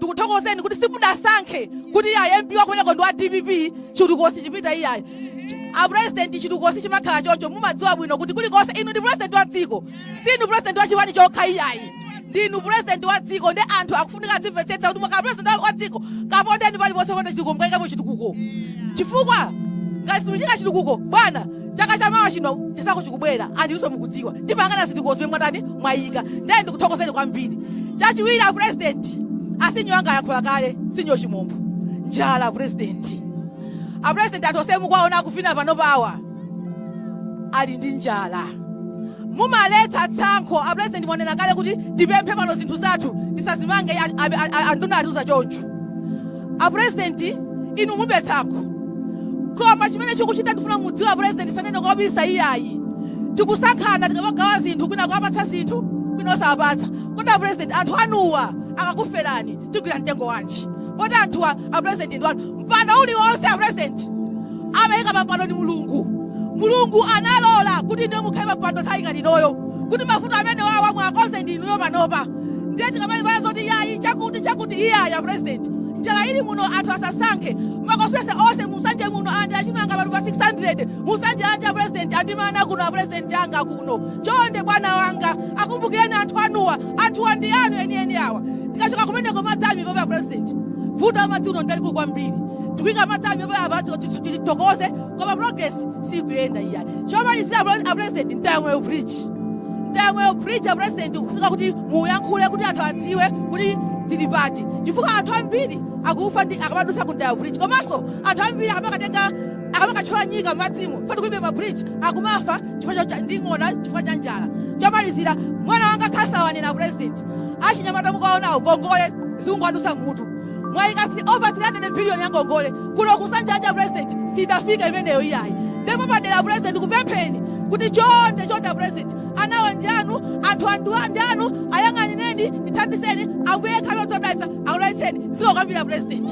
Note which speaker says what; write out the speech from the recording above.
Speaker 1: ndikuthokozeni kuti simunasankhe kuti iyayi MP wakhoneko ndi wa DPP chitukukosi chipita iyayi. President chitukukosi chimakhala choncho mumadziwa bwino kuti kulikonse inu ndi president wa dziko sinu president wa chiwani chokha iyayi ndinu president wa dziko ndi anthu akufunika dzimvetsetsa kuti mwakhala president wa dziko kapondeni paliponse ponse chitukuko mukayikapo chitukuko chifukwa ngati simuchika chitukuko bwana chaka chamawa chino chisako chikubwera anthu mukudziwa timayang'ana chitukukosi zomwe mwatani mwayika ndiye ndikuthokozeni kwambiri. Chachiwiri president asinyo anga yakhula kale sinyo chimombo njala president president atose mukwaona kufina pano pawa ali ndi njala mumaletsa tsankho president mwanena kale kuti tipemphe pano zinthu zathu tisazimange anduna atiuza choncho. President inu mube tsankho koma chimene chikuchita ndifuna mudziwa president sanene kobisa iyayi tikusankhana tikamagawa zinthu kwina kuapatsa zinthu kwina osapatsa kodi president anthu anuwa akakuferani tigwira mtengo wanji kodi anthuwa president ndi wanu mpando uliwonse president amayika mapando ndi mulungu analola kuti ndiye mukhale mapando nthawi ngati inoyo kuti mafuta amene wawa mwakonze ndi inuyo panopa ndiye tikamalimbana zoti yayi chakuti iyayi president njala ili muno anthu asasankhe makoswese onse musanje muno anja achinanga patu pa 600 musanje anja president andimana kuno president anga kuno chonde bwana wanga akumbukireni anthu anuwa anthuwa ndi anu enieni awa tikachoka kumeneko madzami pa president vuto amadzi uno ndalipo kwambiri tukwika madzami pa titokoze koma progress sikuyenda iyayi chomalizira president Ntayamweyo bridge president kufika kuti muyankhule kuti anthu adziwe kuti tili pati chifukwa anthu ambiri akufa ndi akamadusa ku Ntayamweyo bridge komanso anthu ambiri akamakachola nyika madzimo fati kuibe ma bridge akumafa chifukwa cha nding'ona chifukwa cha njala. Chomalizira mwana wanga Khasawanena president achinyamata mukaonawo ngongole zungu adusa mutu mwayika over 300 billion ya ngongole kuno kusanja president sidafika imeneyo iyayi ndipo padera president kupempheni kuti chonde president anawa njanu anthu anu ayang'anineni ndithandizeni ambuye khalo zodalitsa akulaitseni zikokambira president.